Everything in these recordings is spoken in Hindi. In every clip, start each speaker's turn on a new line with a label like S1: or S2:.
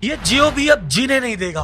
S1: ये जियो भी अब जीने नहीं देगा।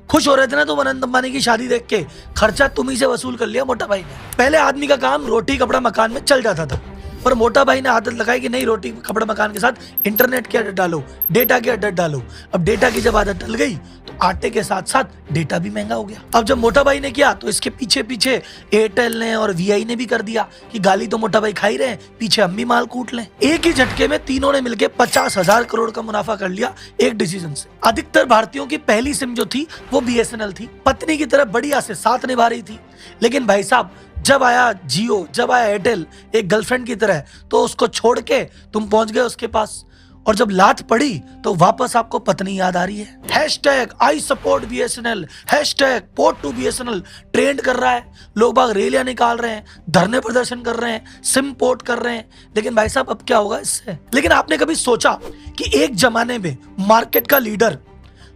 S1: खुश हो रहे थे ना तुम अनंत अंबानी की शादी देख के, खर्चा तुम ही से वसूल कर लिया मोटा भाई ने। पहले आदमी का काम रोटी कपड़ा मकान में चल जाता था, पर मोटा भाई ने आदत लगाई कि नहीं, रोटी कपड़ा मकान के साथ इंटरनेट की आदत डालो, डेटा की आदत डालो। अब डेटा की जब आदत डल गई तो आटे के साथ साथ डेटा भी महंगा हो गया। अब जब मोटा भाई ने किया तो इसके पीछे पीछे एयरटेल ने और वीआई ने भी कर दिया कि गाली तो मोटा भाई खा ही रहे हैं, पीछे हम भी माल कूट लें। एक ही झटके में तीनों ने मिलकर 50,000 करोड़ का मुनाफा कर लिया एक डिसीजन से। अधिकतर भारतीयों की पहली सिम जो थी वो बीएसएनएल थी, पत्नी की तरह बढ़िया से साथ निभा रही थी। लेकिन भाई साहब जब आया जियो, जब आया एयरटेल एक गर्लफ्रेंड की तरह, तो उसको छोड़ के तुम पहुंच गए उसके पास, और जब लात पड़ी तो वापस आपको पत्नी याद आ रही है। Hashtag I support BSNL, hashtag port to BSNL trend कर रहा है। लोग बाग रैलियां निकाल रहे हैं, धरने प्रदर्शन कर रहे हैं, सिम पोर्ट कर रहे हैं। लेकिन भाई साहब अब क्या होगा इससे? लेकिन आपने कभी सोचा कि एक जमाने में मार्केट का लीडर,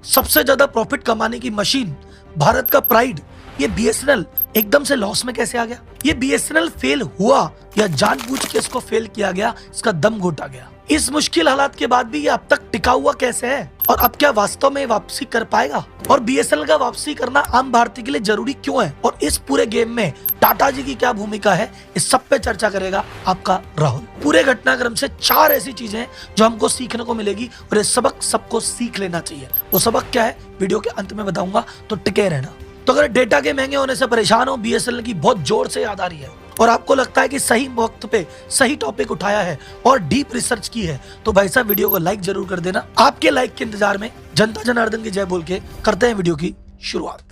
S1: सबसे ज्यादा प्रॉफिट कमाने की मशीन, भारत का प्राइड, ये बीएसएनएल एकदम से लॉस में कैसे आ गया? ये बीएसएनएल फेल हुआ या जानबूझ के इसको फेल किया गया, इसका दम घोटा गया? इस मुश्किल हालात के बाद भी ये अब तक टिका हुआ कैसे है? और अब क्या वास्तव में वापसी कर पाएगा? और बीएसएनएल का वापसी करना आम भारतीय के लिए जरूरी क्यों है? और इस पूरे गेम में टाटा जी की क्या भूमिका है, इस सब पे चर्चा करेगा आपका राहुल। पूरे घटनाक्रम से 4 ऐसी चीजें हैं जो हमको सीखने को मिलेगी और ये सबक सबको सीख लेना चाहिए। वो सबक क्या है वीडियो के अंत में बताऊंगा, तो टिके रहना। तो अगर डेटा के महंगे होने से परेशान हो, बीएसएनएल की बहुत जोर से याद आ रही है और आपको लगता है कि सही वक्त पे सही टॉपिक उठाया है और डीप रिसर्च की है, तो भाई साहब वीडियो को लाइक जरूर कर देना। आपके लाइक के इंतजार में जनता जनार्दन की जय बोल के करते हैं वीडियो की शुरुआत।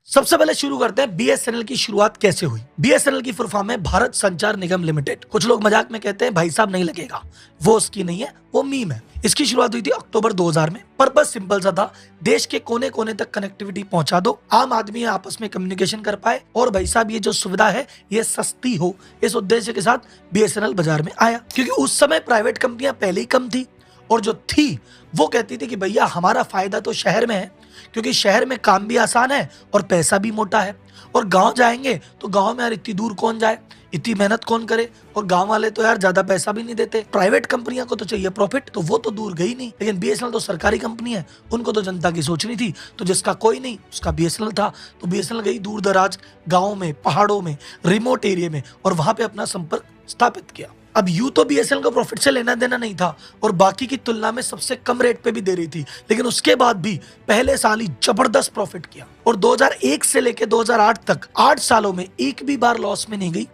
S1: सबसे पहले शुरू करते हैं बीएसएनएल की शुरुआत कैसे हुई। बीएसएनएल की फुल फॉर्म है भारत संचार निगम लिमिटेड। कुछ लोग मजाक में कहते हैं भाई साहब नहीं लगेगा, वो उसकी नहीं है, वो मीम है। इसकी शुरुआत हुई थी अक्टूबर 2000 में। पर्पस सिंपल सा था, देश के कोने कोने तक कनेक्टिविटी पहुंचा दो, आम आदमी आपस में कम्युनिकेशन कर पाए, और भाई साहब ये जो सुविधा है ये सस्ती हो। इस उद्देश्य के साथ बीएसएनएल बाजार में आया, क्योंकि उस समय प्राइवेट कंपनियां पहले ही कम थी, और जो थी वो कहती थी कि भैया हमारा फायदा तो शहर में है, क्योंकि शहर में काम भी आसान है और पैसा भी मोटा है, और गांव जाएंगे तो गांव में यार इतनी दूर कौन जाए, इतनी मेहनत कौन करे, और गांव वाले तो यार ज्यादा पैसा भी नहीं देते। प्राइवेट कंपनियों को तो चाहिए प्रॉफिट, तो वो तो दूर गई नहीं। लेकिन बीएसएनएल तो सरकारी कंपनी है, उनको तो जनता की सोचनी थी, तो जिसका कोई नहीं उसका बीएसएनएल था। तो बीएसएनएल गई दूर दराज गाँव में, पहाड़ों में, रिमोट एरिया में, और वहां पे अपना संपर्क स्थापित किया। अब यूं तो बीएसएनएल को प्रॉफिट से लेना देना नहीं था और बाकी की तुलना में सबसे कम रेट पे भी दे रही थी, लेकिन उसके बाद भी पहले साल ही जबरदस्त प्रॉफिट किया, और 2001 से लेके 2008 तक 8 सालों में एक भी बार लॉस में नहीं गई,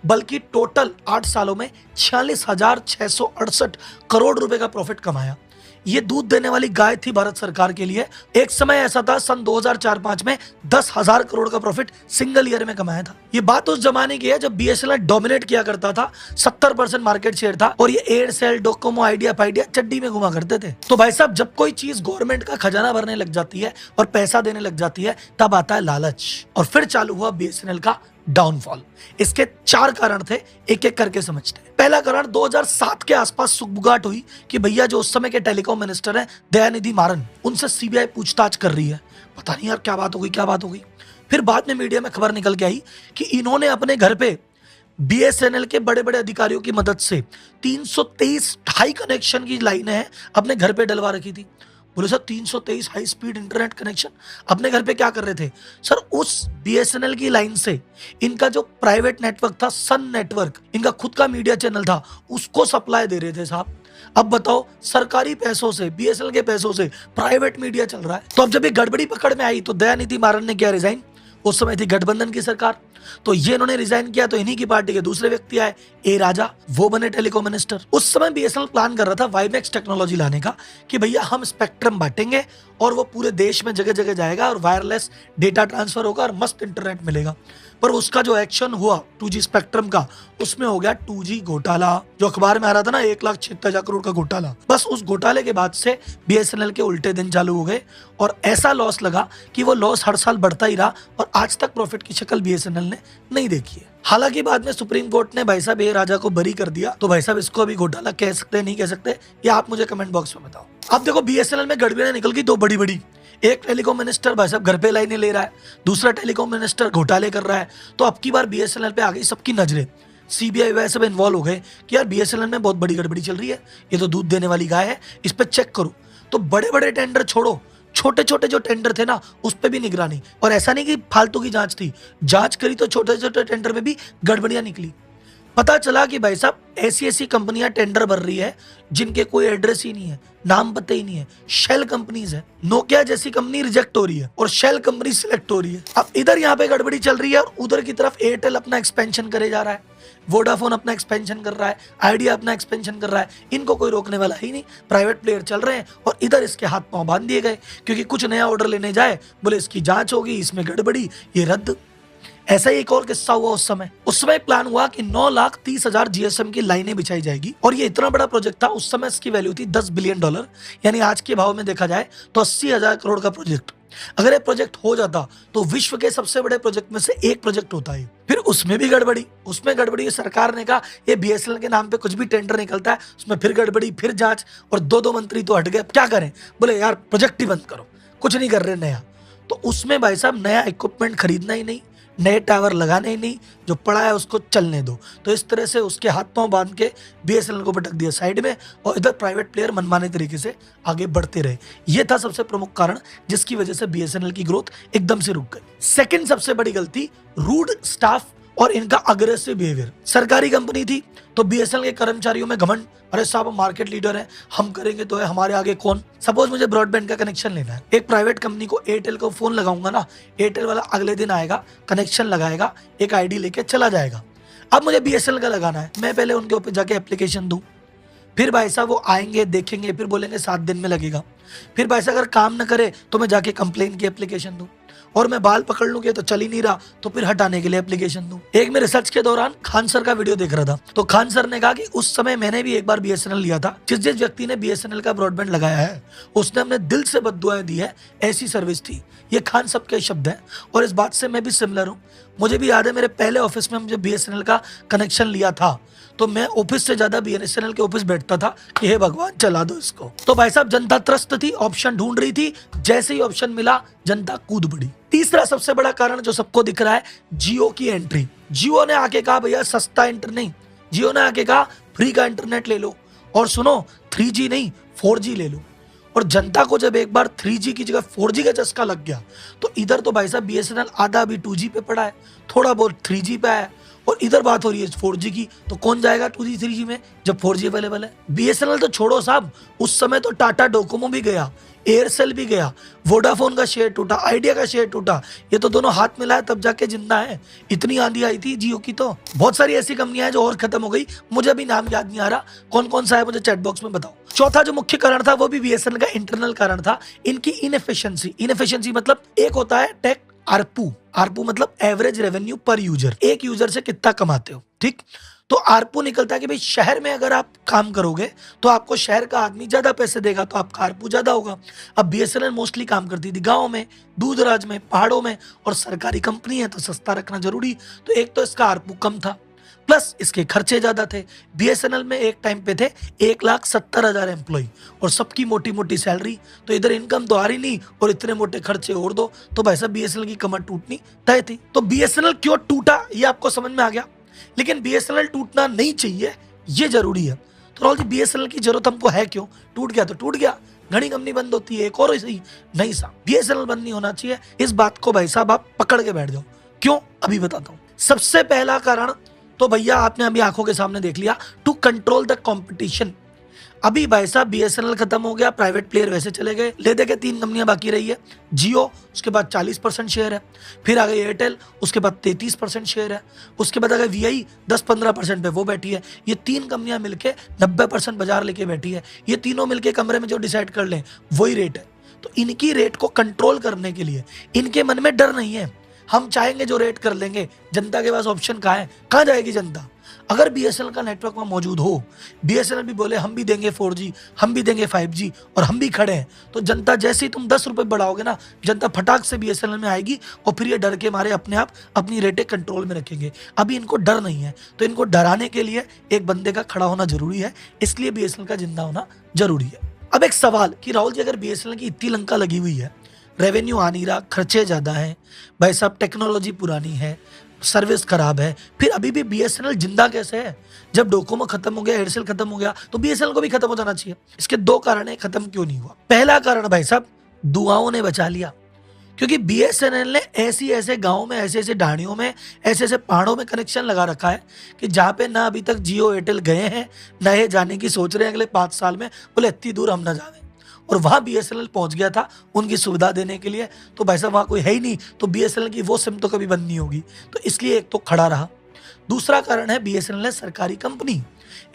S1: बल्कि टोटल 8 सालों में 46,668 करोड़ रुपए का प्रॉफिट कमाया। ये दूध देने वाली गाय थी भारत सरकार के लिए। एक समय ऐसा था सन 2004-05 में 10,000 करोड़ का प्रॉफिट सिंगल ईयर में कमाया था। ये बात उस जमाने की है जब बीएसएनएल डोमिनेट किया करता था, 70% मार्केट शेयर था, और ये एयरसेल, डोकोमो, आइडिया फाइडिया चड्डी में घुमा करते थे। तो भाई साहब जब कोई चीज गवर्नमेंट का खजाना भरने लग जाती है और पैसा देने लग जाती है, तब आता है लालच, और फिर चालू हुआ बीएसएनएल का डाउनफॉल। इसके 4 कारण थे, एक एक करके समझते हैं। पहला कारण 2007 के आसपास सुगबुगाहट हुई कि भैया जो उस समय के टेलीकॉम मिनिस्टर हैं दयानिधि मारन, उनसे सीबीआई पूछताछ कर रही है। पता नहीं यार क्या बात हो गई, क्या बात हो गई। फिर बाद में मीडिया में खबर निकल के आई कि इन्होंने अपने घर पे बीएसएनएल के बड़े बड़े अधिकारियों की मदद से 323 हाई कनेक्शन की लाइनें हैं अपने घर पे डलवा रखी थी। बोले sir 323 high speed internet connection अपने घर पे क्या कर रहे थे? सर उस बीएसएनएल की लाइन से इनका जो प्राइवेट नेटवर्क था, सन नेटवर्क, इनका खुद का मीडिया चैनल था, उसको सप्लाई दे रहे थे साहब। अब बताओ, सरकारी पैसों से, बीएसएनएल के पैसों से प्राइवेट मीडिया चल रहा है। तो अब जब ये गड़बड़ी पकड़ में आई तो दयानिधि मारन ने किया रिजाइन। उस समय थी गठबंधन की सरकार, तो ये इन्होंने रिजाइन किया, तो इन्हीं की पार्टी के दूसरे व्यक्ति आए, ए राजा, वो बने टेलीकॉम मिनिस्टर। उस समय बीएसएनएल प्लान कर रहा था वाईमैक्स टेक्नोलॉजी लाने का, कि भैया हम स्पेक्ट्रम बांटेंगे और वो पूरे देश में जगह जगह जाएगा और वायरलेस डेटा ट्रांसफर होगा और मस्त इंटरनेट मिलेगा। पर उसका जो एक्शन हुआ 2G स्पेक्ट्रम का, उसमें हो गया 2G घोटाला, जो अखबार में आ रहा था ना 1,76,000 करोड़ का घोटाला। बस उस घोटाले के बाद से बीएसएनएल के उल्टे दिन चालू हो गए और ऐसा लॉस लगा कि वो लॉस हर साल बढ़ता ही रहा और आज तक प्रॉफिट की शक्ल बीएसएनएल ने नहीं देखी है। हालांकि बाद में सुप्रीम कोर्ट ने भाई साहब ए राजा को बरी कर दिया, तो भाई साहब इसको अभी घोटाला कह सकते नहीं कह सकते, ये आप मुझे कमेंट बॉक्स में बताओ। अब देखो बीएसएनएल में गड़बड़ियां निकल गई 2 बड़ी बड़ी। एक टेलीकॉम मिनिस्टर भाई साहब घर पे लाइनें ले रहा है, दूसरा टेलीकॉम मिनिस्टर घोटाले कर रहा है। तो अब की बार बीएसएनएल पे आ गई सबकी नजरें, सीबीआई वैसे सब इन्वॉल्व हो गए कि यार बीएसएनएल में बहुत बड़ी गड़बड़ी चल रही है, ये तो दूध देने वाली गाय है, इस पे चेक करो। तो बड़े बड़े टेंडर छोड़ो, छोटे छोटे जो टेंडर थे ना उस पे भी निगरानी। और ऐसा नहीं कि फालतू की जांच थी, जांच करी तो छोटे छोटे टेंडर में भी गड़बड़ियां निकली। पता चला कि भाई साहब ऐसी ऐसी कंपनियां टेंडर भर रही है जिनके कोई एड्रेस ही नहीं है, नाम पता ही नहीं है, शेल कंपनीज है। नोकिया जैसी कंपनी रिजेक्ट हो रही है और शेल कंपनी सिलेक्ट हो रही है। अब इधर यहाँ पे गड़बड़ी चल रही है और उधर की तरफ एयरटेल अपना एक्सपेंशन करे जा रहा है, वोडाफोन अपना एक्सपेंशन कर रहा है, आइडिया अपना एक्सपेंशन कर रहा है। इनको कोई रोकने वाला ही नहीं, प्राइवेट प्लेयर चल रहे हैं और इधर इसके हाथ पांव बांध दिए गए क्योंकि कुछ नया ऑर्डर लेने जाए बोले इसकी जांच होगी, इसमें गड़बड़ी, ये रद्द। ऐसा ही एक और किस्सा हुआ उस समय प्लान हुआ कि 9,30,000 जीएसएम की लाइनें बिछाई जाएगी और ये इतना बड़ा प्रोजेक्ट था। उस समय इसकी वैल्यू थी $10 बिलियन, यानी आज के भाव में देखा जाए तो 80,000 करोड़ का प्रोजेक्ट। अगर ये प्रोजेक्ट हो जाता तो विश्व के सबसे बड़े प्रोजेक्ट में से एक प्रोजेक्ट होता है। फिर उसमें भी गड़बड़ी, सरकार ने कहा ये बीएसएनएल के नाम पे कुछ भी टेंडर निकलता है उसमें फिर गड़बड़ी, फिर जांच, और दो मंत्री तो हट गए। क्या करें, बोले यार प्रोजेक्ट ही बंद करो, कुछ नहीं कर रहे नया। तो उसमें भाई साहब नया इक्विपमेंट खरीदना ही नहीं, नए टावर लगाने ही नहीं, जो पड़ा है उसको चलने दो। तो इस तरह से उसके हाथ पांव बांध के बीएसएनएल को पटक दिया साइड में और इधर प्राइवेट प्लेयर मनमाने तरीके से आगे बढ़ते रहे। यह था सबसे प्रमुख कारण जिसकी वजह से बीएसएनएल की ग्रोथ एकदम से रुक गई। सेकंड सबसे बड़ी गलती, रूड स्टाफ और इनका अग्रेसिव बिहेवियर। सरकारी कंपनी थी तो बीएसएनएल के कर्मचारियों में घमंड, अरे साहब हम मार्केट लीडर हैं, हम करेंगे तो है, हमारे आगे कौन। सपोज मुझे ब्रॉडबैंड का कनेक्शन लेना है, एक प्राइवेट कंपनी को एयरटेल को फोन लगाऊंगा ना, एयरटेल वाला अगले दिन आएगा, कनेक्शन लगाएगा, एक आईडी लेके चला जाएगा। अब मुझे बीएसएनएल का लगाना है, मैं पहले उनके ऊपर जाके एप्लीकेशन दूं, फिर भाई साहब वो आएंगे, देखेंगे, फिर बोलेंगे 7 दिन में लगेगा। फिर भाई साहब अगर काम न करे तो मैं जाके कंप्लेन की एप्लीकेशन दूं, और मैं बाल पकड़ लूंगी तो चल ही नहीं रहा तो फिर हटाने के लिए एप्लीकेशन दूं। एक मैं रिसर्च के दौरान खान सर का वीडियो देख रहा था, तो खान सर ने कहा कि उस समय मैंने भी एक बार बीएसएनएल लिया था। जिस व्यक्ति ने बीएसएनएल का ब्रॉडबैंड लगाया है उसने अपने दिल से बद्दुआएं दी है, ऐसी सर्विस थी। ये खान साहब के शब्द हैं और इस बात से मैं भी सिमिलर हूँ। मुझे भी याद है मेरे पहले ऑफिस में मुझे बीएसएनएल का कनेक्शन लिया था तो मैं ऑफिस से ज्यादा बीएसएनएल के ऑफिस बैठता था कि हे भगवान चला दो इसको। तो भाई साहब जनता त्रस्त थी, ऑप्शन ढूंढ रही थी, जैसे ही ऑप्शन मिला जनता कूद पड़ी। तीसरा सबसे बड़ा कारण जो सबको दिख रहा है, जियो की एंट्री। जियो ने आके कहा भैया सस्ता इंटरनेट नहीं, जियो ने आके कहा फ्री का इंटरनेट ले लो, और सुनो 3G नहीं 4G ले लो। और जनता को जब एक बार 3G की जगह 4G का चस्का लग गया तो इधर तो भाई साहब बीएसएनएल आधा अभी 2G पे पड़ा है, थोड़ा बहुत 3G पे आया, और इधर बात हो रही है 4G की। तो कौन जाएगा 2G 3G में जब 4G अवेलेबल है। बीएसएनएल तो छोड़ो साहब, उस समय तो टाटा डोकोमो भी गया, एयरसेल भी गया, वोडाफोन का शेयर टूटा, आइडिया का शेयर टूटा। ये तो दोनों हाथ मिलाए तब जाके जिंदा है। इतनी आंधी आई थी जियो की, तो बहुत सारी ऐसी कंपनियां हैं जो और खत्म हो गई। मुझे अभी नाम याद नहीं आ रहा कौन कौन सा है, मुझे चैट बॉक्स में बताओ। चौथा जो मुख्य कारण था वो भी बीएसएनएल का इंटरनल कारण था, इनकी इनएफिशिएंसी मतलब एक होता है टेक आरपू मतलब एवरेज रेवेन्यू पर यूजर, एक यूजर से कितना कमाते हो, ठीक। तो आरपू निकलता है कि भाई शहर में अगर आप काम करोगे तो आपको शहर का आदमी ज्यादा पैसे देगा तो आपका आरपू ज्यादा होगा। अब बीएसएनएल मोस्टली काम करती थी गांव में, दूर दराज में, पहाड़ों में, और सरकारी कंपनी है तो सस्ता रखना जरूरी, तो एक तो इसका आरपू कम था, प्लस इसके खर्चे ज्यादा थे। बीएसएनएल में एक टाइम पे थे 1,70,000 एम्प्लॉय और सबकी मोटी मोटी सैलरी, तो इधर इनकम तो आ रही नहीं और इतने मोटे खर्चे और दो, तो भाई साहब बीएसएनएल की कमर टूटनी तय थी। तो बीएसएनएल क्यों टूटा ये आपको समझ में आ गया, लेकिन बीएसएनएल टूटना नहीं चाहिए ये जरूरी है। तो राहुल जी बीएसएनएल की जरूरत हमको है क्यों, टूट गया तो टूट गया, घनी कंपनी बंद होती है एक और सही नहीं साहब, बीएसएनएल बंद नहीं होना चाहिए। इस बात को भाई साहब आप पकड़ के बैठ जाओ, क्यों अभी बताता हूँ। सबसे पहला कारण तो भैया आपने अभी आंखों के सामने देख लिया, टू कंट्रोल द कंपटीशन। अभी भाई साहब बीएसएनएल खत्म हो गया, प्राइवेट प्लेयर वैसे चले गए, ले दे के 3 कंपनियां बाकी रही है, जियो उसके बाद 40% शेयर है, फिर आ गई एयरटेल उसके बाद 33% शेयर है, उसके बाद आ गई वीआई 10-15% पे वो बैठी है। ये 3 कंपनियां मिलके 90% बाजार लेके बैठी है। ये तीनों मिलके कमरे में जो डिसाइड कर लें वही रेट है। तो इनकी रेट को कंट्रोल करने के लिए इनके मन में डर नहीं है, हम चाहेंगे जो रेट कर लेंगे। जनता के पास ऑप्शन कहाँ है, कहाँ जाएगी जनता। अगर बीएसएनएल का नेटवर्क वहां मौजूद हो, बीएसएनएल भी बोले हम भी देंगे 4G, हम भी देंगे 5G और हम भी खड़े हैं, तो जनता जैसे ही तुम 10 रुपए बढ़ाओगे ना, जनता फटाक से बीएसएनएल में आएगी और फिर ये डर के मारे अपने आप अपनी रेटें कंट्रोल में रखेंगे। अभी इनको डर नहीं है, तो इनको डराने के लिए एक बंदे का खड़ा होना जरूरी है, इसलिए बीएसएनएल का जिंदा होना जरूरी है। अब एक सवाल कि राहुल जी अगर बीएसएनएल की इतनी लंका लगी हुई है रेवेन्यू आ नहीं रहा, खर्चे ज़्यादा हैं, भाई साहब टेक्नोलॉजी पुरानी है, सर्विस खराब है। फिर अभी भी बीएसएनएल जिंदा कैसे है? जब डोकोमो खत्म हो गया, एयरसेल खत्म हो गया, तो बीएसएनएल को भी खत्म हो जाना चाहिए। इसके दो कारण है खत्म क्यों नहीं हुआ। पहला कारण भाई साहब दुआओं ने बचा लिया, क्योंकि बीएसएनएल ने ऐसी ऐसे गाँव में, ऐसे ऐसे ढाणियों में, ऐसे ऐसे पहाड़ों में कनेक्शन लगा रखा है कि जहाँ पे ना अभी तक जियो एयरटेल गए हैं, ना ये जाने की सोच रहे हैं अगले 5 साल में, बोले इतनी दूर हम ना जावे। और वहाँ बीएसएनएल पहुंच गया था उनकी सुविधा देने के लिए, तो भाई साहब वहाँ कोई है ही नहीं, तो बीएसएनएल की वो सिम तो कभी बंद नहीं होगी, तो इसलिए एक तो खड़ा रहा। दूसरा कारण है बीएसएनएल है सरकारी कंपनी,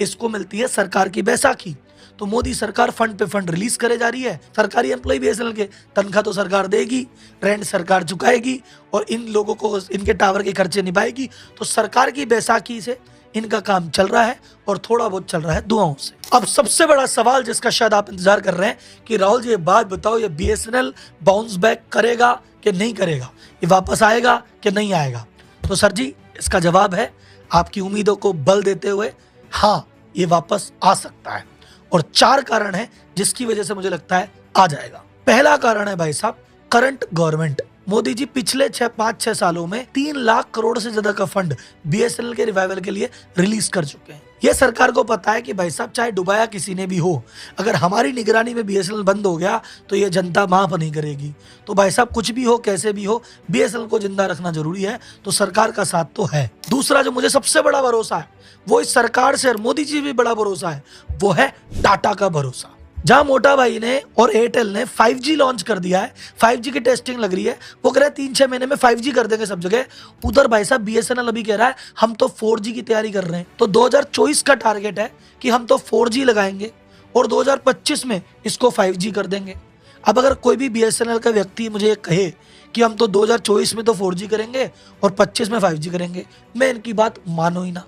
S1: इसको मिलती है सरकार की बैसाखी, तो मोदी सरकार फंड पे फंड रिलीज करे जा रही है। सरकारी एम्प्लॉय बीएसएनएल के तनख्वाह तो सरकार देगी, रेंट सरकार चुकाएगी और इन लोगों को इनके टावर के खर्चे निभाएगी, तो सरकार की बैसाखी से इनका काम चल रहा है और थोड़ा बहुत चल रहा है दुआओं से। अब सबसे बड़ा सवाल जिसका शायद आप इंतजार कर रहे हैं कि राहुल जी ये बात बताओ, ये बीएसएनएल बाउंस बैक करेगा कि नहीं करेगा, ये वापस आएगा कि नहीं आएगा? तो सर जी इसका जवाब है आपकी उम्मीदों को बल देते हुए, हाँ ये वापस आ सकता है। और 4 कारण है जिसकी वजह से मुझे लगता है आ जाएगा। पहला कारण है भाई साहब करंट गवर्नमेंट। मोदी जी पिछले 5-6 सालों में 3 लाख करोड़ से ज्यादा का फंड बीएसएनएल के रिवाइवल के लिए रिलीज कर चुके हैं। यह सरकार को पता है कि भाई साहब चाहे डुबाया किसी ने भी हो, अगर हमारी निगरानी में बीएसएनएल बंद हो गया तो ये जनता माफ नहीं करेगी। तो भाई साहब कुछ भी हो, कैसे भी हो, बीएसएनएल को जिंदा रखना जरूरी है, तो सरकार का साथ तो है। दूसरा जो मुझे सबसे बड़ा भरोसा है वो इस सरकार से और मोदी जी भी बड़ा भरोसा है, वो है टाटा का भरोसा। जहां मोटा भाई ने और एयरटेल ने 5G लॉन्च कर दिया है, 5G की टेस्टिंग लग रही है, वो कह रहे हैं 3-6 महीने में 5G कर देंगे सब जगह। उधर भाई साहब बीएसएनएल अभी कह रहा है हम तो 4G की तैयारी कर रहे हैं। तो 2024 का टारगेट है कि हम तो 4G लगाएंगे और 2025 में इसको 5G कर देंगे। अब अगर कोई भी बीएसएनएल का व्यक्ति मुझे कहे कि हम तो 2024 में तो 4G करेंगे और 25 में 5G करेंगे, मैं इनकी बात मानो ही ना।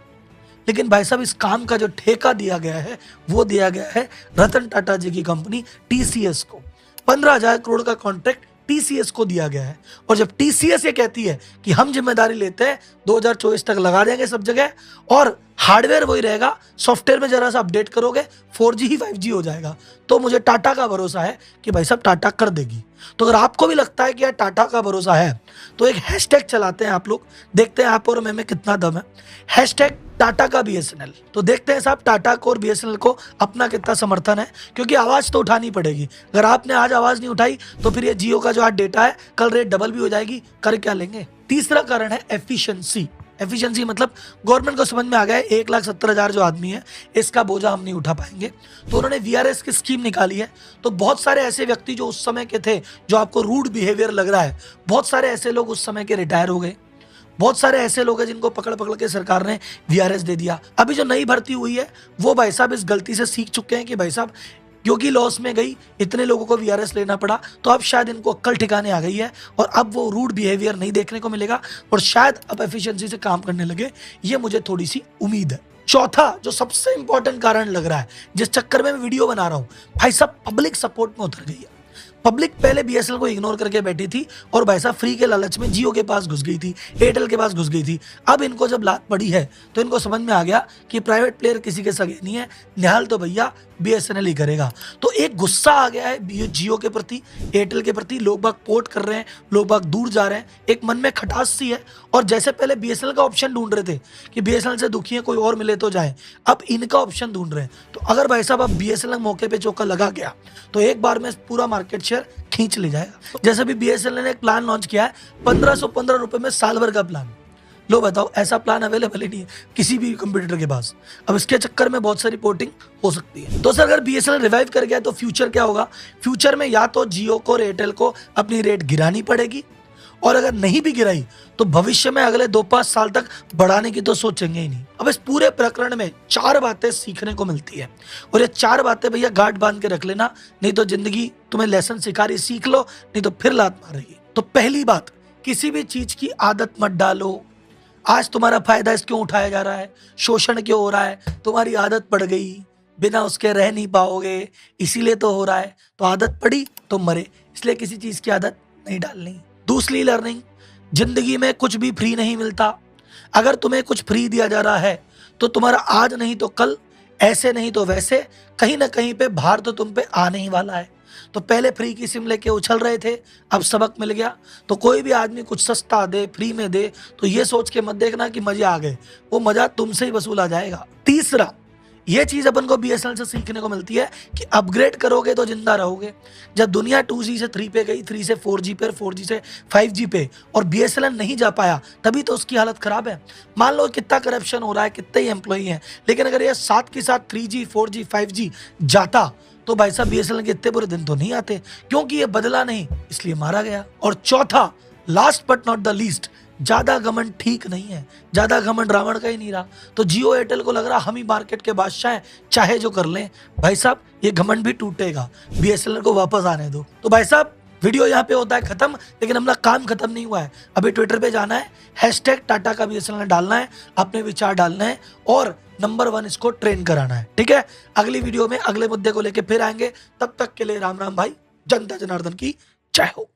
S1: लेकिन भाई साहब इस काम का जो ठेका दिया गया है वो दिया गया है रतन टाटा जी की कंपनी टीसीएस को। 15,000 करोड़ का कॉन्ट्रैक्ट टीसीएस को दिया गया है। और जब टीसीएस ये कहती है कि हम जिम्मेदारी लेते हैं 2024 तक लगा देंगे सब जगह और हार्डवेयर वही रहेगा, सॉफ्टवेयर में जरा सा अपडेट करोगे 4G ही 5G हो जाएगा, तो मुझे टाटा का भरोसा है कि भाई साहब टाटा कर देगी। तो अगर आपको भी लगता है कि यार टाटा का भरोसा है तो एक हैशटैग चलाते हैं आप लोग, देखते हैं आप और मैं में कितना दम है। हैशटैग टाटा का बीएसएनएल। तो देखते हैं साहब टाटा को और बीएसएनएल को अपना कितना समर्थन है, क्योंकि आवाज तो उठानी पड़ेगी। अगर आपने आज आवाज नहीं उठाई तो फिर ये जियो का जो आज डेटा है कल रेट डबल भी हो जाएगी, कर क्या लेंगे। तीसरा कारण है एफिशिएंसी। एफिशिएंसी मतलब गवर्नमेंट को समझ में आ गया है 1,70,000 जो आदमी है इसका बोझा हम नहीं उठा पाएंगे, तो उन्होंने वीआरएस की स्कीम निकाली है। तो बहुत सारे ऐसे व्यक्ति जो उस समय के थे, जो आपको रूड बिहेवियर लग रहा है, बहुत सारे ऐसे लोग उस समय के रिटायर हो गए। बहुत सारे ऐसे लोग हैं जिनको पकड़ पकड़ के सरकार ने वीआरएस दे दिया। अभी जो नई भर्ती हुई है वो भाई साहब इस गलती से सीख चुके हैं कि भाई साहब क्योंकि लॉस में गई, इतने लोगों को वीआरएस लेना पड़ा, तो अब शायद इनको अक्ल ठिकाने आ गई है और अब वो रूड बिहेवियर नहीं देखने को मिलेगा और शायद अब एफिशिएंसी से काम करने लगे। ये मुझे थोड़ी सी उम्मीद है। चौथा जो सबसे इंपॉर्टेंट कारण लग रहा है, जिस चक्कर में मैं वीडियो बना रहा हूं, भाई साहब पब्लिक सपोर्ट में उतर गई है। पब्लिक पहले बीएसएनएल को इग्नोर करके बैठी थी और भाई साहब फ्री के लालच में जियो के पास घुस गई थी, एयरटेल के पास घुस गई थी। अब इनको जब लात पड़ी है तो इनको समझ में आ गया कि प्राइवेट प्लेयर किसी के सगे नहीं है, निहाल तो भैया बीएसएनएल ही करेगा। तो एक गुस्सा आ गया है जियो के प्रति, एयरटेल के प्रति। लोग बाग पोर्ट कर रहे हैं, लोग बाग दूर जा रहे हैं, एक मन में खटास सी है। और जैसे पहले बीएसएनएल का ऑप्शन ढूंढ रहे थे कि बीएसएनएल से दुखी है कोई और मिले तो जाए, अब इनका ऑप्शन ढूंढ रहे हैं। तो अगर भाई साहब अब बीएसएनएल मौके पे चौका लगा गया तो एक बार में पूरा मार्केट शेयर खींच ले जाएगा। जैसे भी बीएसएनएल ने एक प्लान लॉन्च किया है 1515 रुपए में साल भर का प्लान। लो बताओ, ऐसा प्लान अवेलेबल ही नहीं है किसी भी कंप्यूटर के पास। अब इसके चक्कर में बहुत सारी पोर्टिंग हो सकती है। तो सर अगर बीएसएनएल रिवाइव कर गया तो फ्यूचर क्या होगा? फ्यूचर में या तो जियो को और एयरटेल को अपनी रेट गिरानी पड़ेगी, और अगर नहीं भी गिराई तो भविष्य में अगले 2-5 साल तक बढ़ाने की तो सोचेंगे ही नहीं। अब इस पूरे प्रकरण में 4 बातें सीखने को मिलती है, और ये 4 बातें भैया गांठ बांध के रख लेना, नहीं तो जिंदगी तुम्हें लेसन सिखा रही, सीख लो, नहीं तो फिर लात मारेगी। तो पहली बात, किसी भी चीज की आदत मत डालो। आज तुम्हारा फायदा इस क्यों उठाया जा रहा है, शोषण क्यों हो रहा है, तुम्हारी आदत पड़ गई, बिना उसके रह नहीं पाओगे, इसीलिए तो हो रहा है। तो आदत पड़ी तो मरे, इसलिए किसी चीज की आदत नहीं डालनी। दूसरी लर्निंग, जिंदगी में कुछ भी फ्री नहीं मिलता। अगर तुम्हें कुछ फ्री दिया जा रहा है तो तुम्हारा आज नहीं तो कल, ऐसे नहीं तो वैसे, कहीं ना कहीं पे भार तो तुम पे आने ही वाला है। तो पहले फ्री की सिम लेके उछल रहे थे, अब सबक मिल गया। तो कोई भी आदमी कुछ सस्ता दे, फ्री में दे, तो ये सोच के मत देखना कि मजे आ गए, वो मजा तुमसे ही वसूला जाएगा। तीसरा, ये चीज अपन को बीएसएनएल से सीखने को मिलती है कि अपग्रेड करोगे तो जिंदा रहोगे। जब दुनिया 2G से 3 पे गई, 3 से 4G पे, 4G से 5G पे, और बीएसएनएल नहीं जा पाया, तभी तो उसकी हालत खराब है। मान लो कितना करप्शन हो रहा है, कितने ही एम्प्लॉई हैं, लेकिन अगर ये साथ के साथ 3G 4G 5G जाता तो भाई साहब बीएसएनएल के इतने बुरे दिन तो नहीं आते, क्योंकि ये बदला नहीं, इसलिए मारा गया। और चौथा, last but not the least, ज्यादा घमंड ठीक नहीं है। ज्यादा घमंड रावण का ही नहीं रहा। तो जियो एयरटेल को लग रहा हम ही मार्केट के बादशाह हैं, चाहे जो कर लें। भाई साहब ये घमंड भी टूटेगा, बीएसएनएल को वापस आने दो। तो भाई साहब वीडियो यहाँ पे होता है खत्म, लेकिन अपना काम खत्म नहीं हुआ है। अभी ट्विटर पे जाना है, हैशटैग टाटा का बीएसएनएल डालना है, अपने विचार डालना है और नंबर 1 इसको ट्रेन कराना है। ठीक है, अगली वीडियो में अगले मुद्दे को लेके फिर आएंगे। तब तक के लिए राम राम भाई, जनता जनार्दन की जय हो।